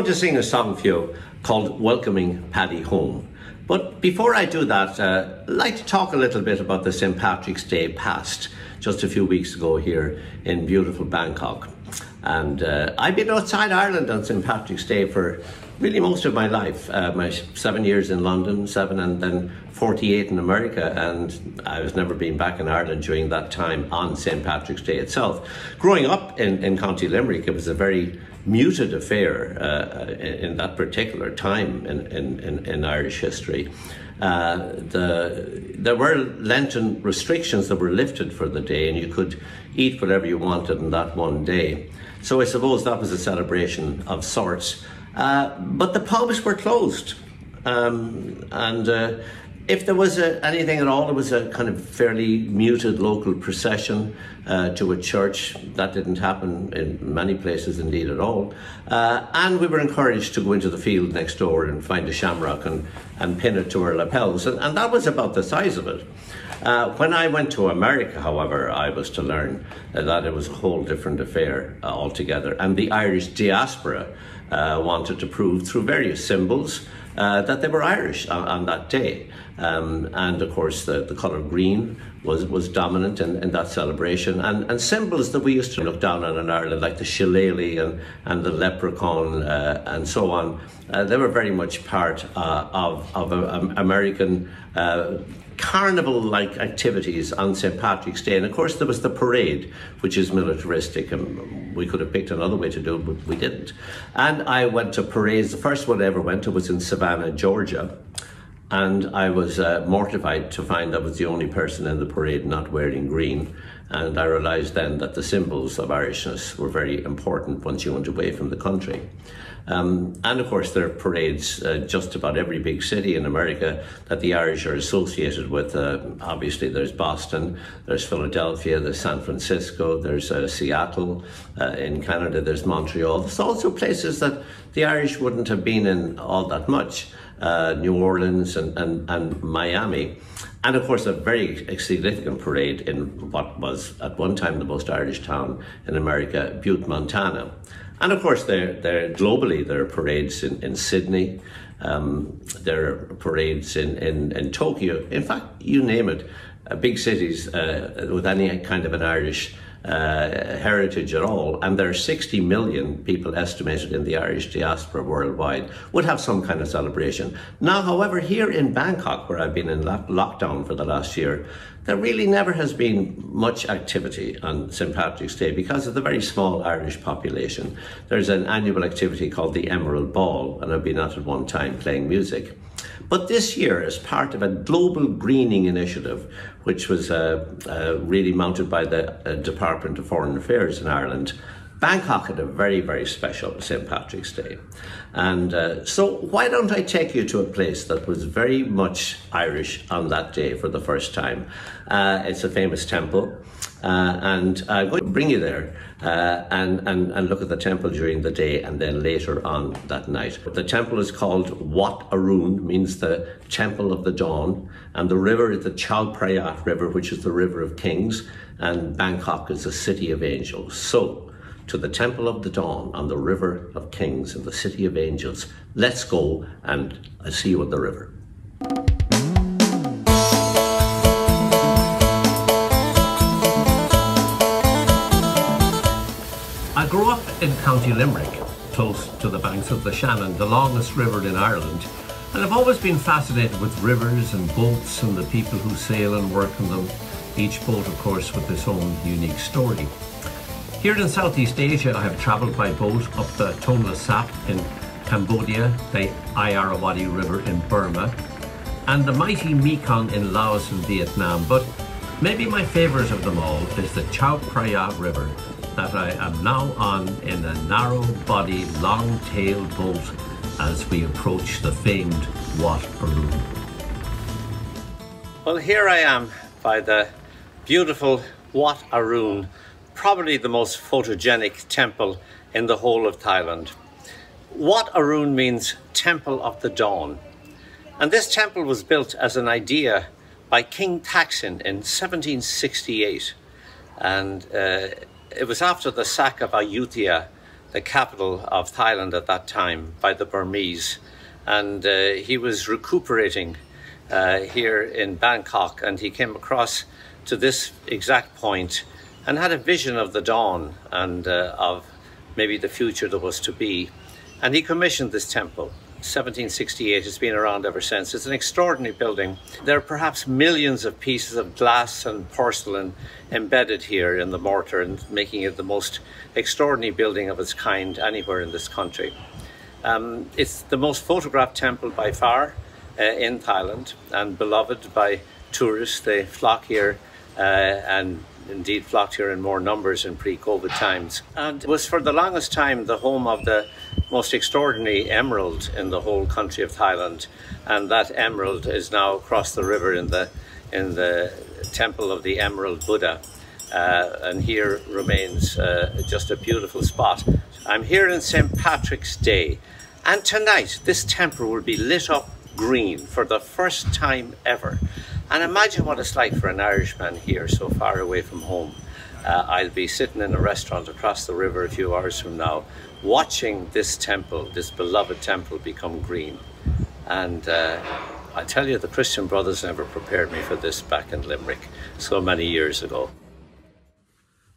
going to sing a song for you called Welcoming Paddy Home. But before I do that, I'd like to talk a little bit about the St. Patrick's Day past, just a few weeks ago here in beautiful Bangkok. And I've been outside Ireland on St. Patrick's Day for really most of my life. My 7 years in London, 7 and then 48 in America, and I was never been back in Ireland during that time on St. Patrick's Day itself. Growing up in County Limerick, it was a very muted affair in that particular time in Irish history. There were Lenten restrictions that were lifted for the day, and you could eat whatever you wanted on that one day. So I suppose that was a celebration of sorts. But the pubs were closed. If there was anything at all, it was a kind of fairly muted local procession to a church. That didn't happen in many places, indeed, at all. And we were encouraged to go into the field next door and find a shamrock and pin it to our lapels. And that was about the size of it. When I went to America, however, I was to learn that it was a whole different affair altogether. And the Irish diaspora wanted to prove through various symbols that they were Irish on that day. And of course the colour green was dominant in that celebration, and symbols that we used to look down on in Ireland, like the shillelagh and the leprechaun and so on, they were very much part of American carnival-like activities on St. Patrick's Day. And of course there was the parade, which is militaristic, and we could have picked another way to do it, but we didn't. And I went to parades. The first one I ever went to was in Savannah, Georgia, and I was mortified to find I was the only person in the parade not wearing green. And I realised then that the symbols of Irishness were very important once you went away from the country. And of course there are parades just about every big city in America that the Irish are associated with. Obviously there's Boston, there's Philadelphia, there's San Francisco, there's Seattle, in Canada there's Montreal. There's also places that the Irish wouldn't have been in all that much, New Orleans and Miami. And of course a very significant parade in what was at one time the most Irish town in America, Butte, Montana. And of course globally there are parades in Sydney, there are parades in Tokyo. In fact, you name it, big cities with any kind of an Irish heritage at all, and there are 60 million people estimated in the Irish diaspora worldwide, would have some kind of celebration. Now, however, here in Bangkok, where I've been in lockdown for the last year, there really never has been much activity on St. Patrick's Day because of the very small Irish population. There's an annual activity called the Emerald Ball, and I've been at one time playing music. But this year, as part of a global greening initiative, which was really mounted by the Department of Foreign Affairs in Ireland, Bangkok had a very, very special St. Patrick's Day. And so why don't I take you to a place that was very much Irish on that day for the first time. It's a famous temple. And I'm going to bring you there and look at the temple during the day and then later on that night. The temple is called Wat Arun, means the Temple of the Dawn, and the river is the Chao Phraya River, which is the River of Kings, and Bangkok is the City of Angels. So, to the Temple of the Dawn on the River of Kings and the City of Angels, let's go, and I'll see you at the river. I grew up in County Limerick, close to the banks of the Shannon, the longest river in Ireland, and I've always been fascinated with rivers and boats and the people who sail and work on them, each boat of course with its own unique story. Here in Southeast Asia I have travelled by boat up the Tonle Sap in Cambodia, the Irrawaddy River in Burma, and the mighty Mekong in Laos and Vietnam, but maybe my favourite of them all is the Chao Phraya River that I am now on in a narrow-body, long-tailed boat as we approach the famed Wat Arun. Well, here I am by the beautiful Wat Arun, probably the most photogenic temple in the whole of Thailand. Wat Arun means Temple of the Dawn. And this temple was built as an idea by King Taksin in 1768. And it was after the sack of Ayutthaya the capital of Thailand at that time by the Burmese. And he was recuperating here in Bangkok, and he came across to this exact point and had a vision of the dawn and of maybe the future that was to be. And he commissioned this temple. 1768, it's been around ever since. It's an extraordinary building. There are perhaps millions of pieces of glass and porcelain embedded here in the mortar, and making it the most extraordinary building of its kind anywhere in this country. It's the most photographed temple by far in Thailand, and beloved by tourists. They flock here and indeed flocked here in more numbers in pre-COVID times. And it was for the longest time the home of the most extraordinary emerald in the whole country of Thailand. And that emerald is now across the river in the temple of the Emerald Buddha. And here remains just a beautiful spot. I'm here in St. Patrick's Day, and tonight this temple will be lit up green for the first time ever. And imagine what it's like for an Irishman here so far away from home. I'll be sitting in a restaurant across the river a few hours from now, watching this temple, this beloved temple, become green. And I tell you, the Christian Brothers never prepared me for this back in Limerick so many years ago.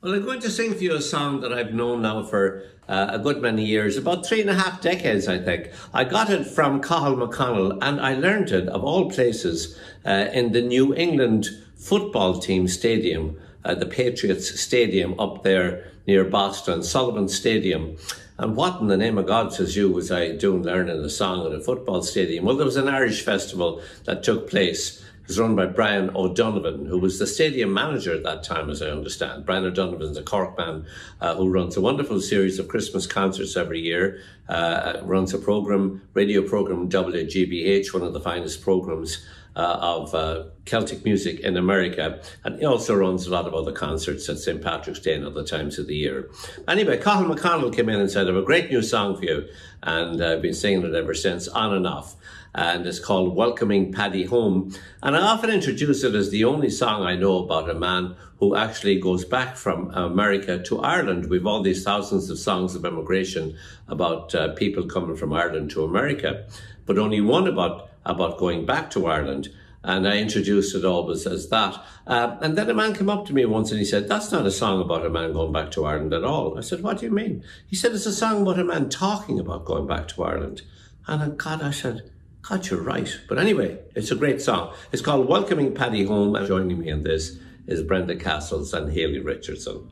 Well, I'm going to sing for you a song that I've known now for a good many years, about 3.5 decades, I think. I got it from Cathal McConnell, and I learned it, of all places, in the New England football team stadium, the Patriots Stadium up there near Boston, Sullivan Stadium. And what in the name of God, says you, was I doing learning a song at a football stadium? Well, there was an Irish festival that took place. It was run by Brian O'Donovan, who was the stadium manager at that time, as I understand. Brian O'Donovan is a Cork man who runs a wonderful series of Christmas concerts every year, runs a radio program, WGBH, one of the finest programs of Celtic music in America. And he also runs a lot of other concerts at St. Patrick's Day and other times of the year. Anyway, Cathal McConnell came in and said, I have a great new song for you. And I've been singing it ever since, on and off. And it's called Welcoming Paddy Home. And I often introduce it as the only song I know about a man who actually goes back from America to Ireland. We've all these thousands of songs of immigration about people coming from Ireland to America, but only one about going back to Ireland. And I introduced it always as that. And then a man came up to me once and he said, that's not a song about a man going back to Ireland at all. I said, what do you mean? He said, it's a song about a man talking about going back to Ireland. And I said, God, you're right. But anyway, it's a great song. It's called Welcoming Paddy Home. And joining me in this is Brenda Castles and Haley Richardson.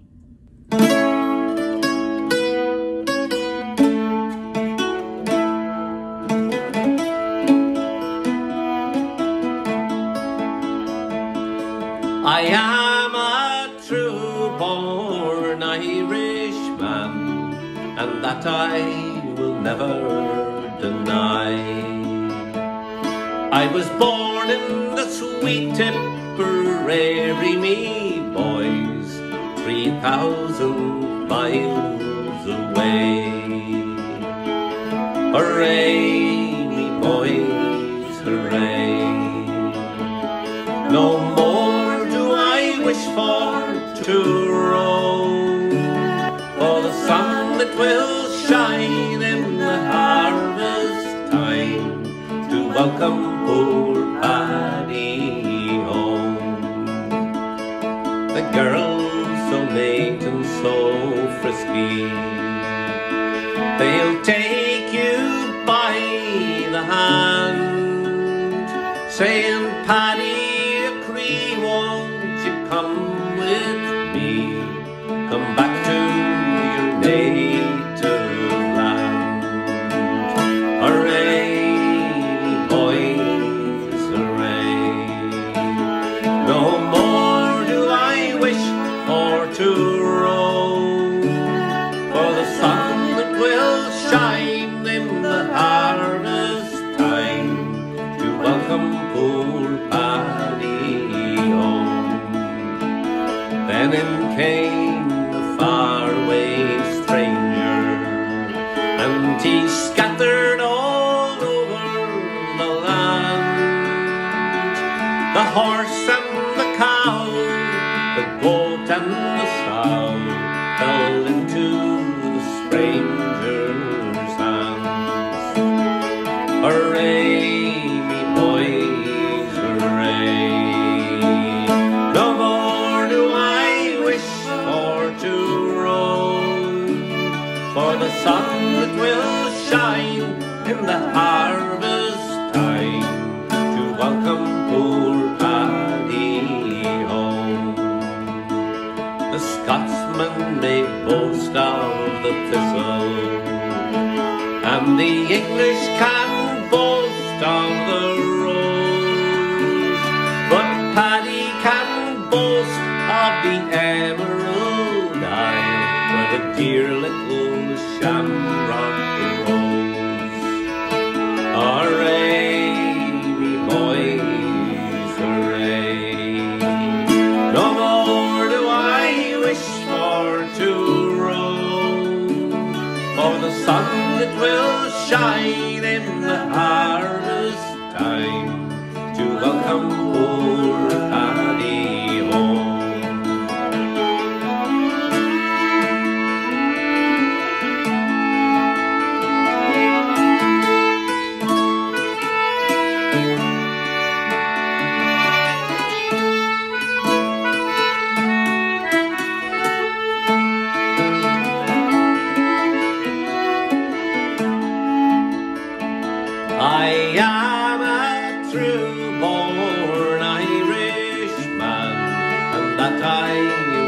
I am a true-born Irishman, and that I will never deny. I was born in the sweet Tipperary, me boys, 3,000 miles away. Hooray, me boys, hooray. No more do I wish for to roam, for the sun that will shine in the harvest time to welcome poor Paddy home. The girls so neat and so frisky, they'll take you by the hand, saying, Paddy, a Cree, won't you come with me? Come back to your native land. Hooray, boys, hooray. No more do I wish for to roam, for the sun that will shine in the harvest time to welcome poor Paddy home. Then in came a faraway stranger, and he scattered all over the land, the horse and the cow, the goat and the sow fell into the spring. stranger's hands. Hooray, me boys, hooray. No more do I wish for to roam, for the sun that will shine in the harvest time to welcome poor Paddy home. The Scotsman may boast of the thistle, and the English can boast of the rose, but Paddy can boast of the Emerald Isle, where the dear little shamrock grows. Hooray, me boys, hooray. No more do I wish for to roam, for the sun that will shine in the harvest time to welcome poor Paddy home. I am a true-born Irishman, and that I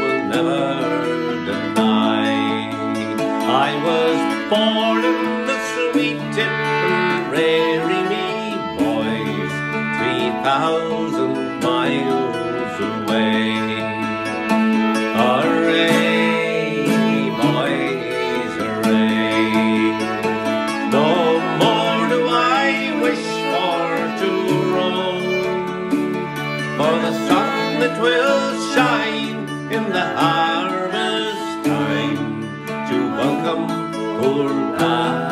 will never deny. I was born in the sweet Tipperary, me boys, 3,000 miles away. Hooray, boys, hooray. No more do I wish for to roam, for the sun that will shine in the harvest time to welcome poor Paddy.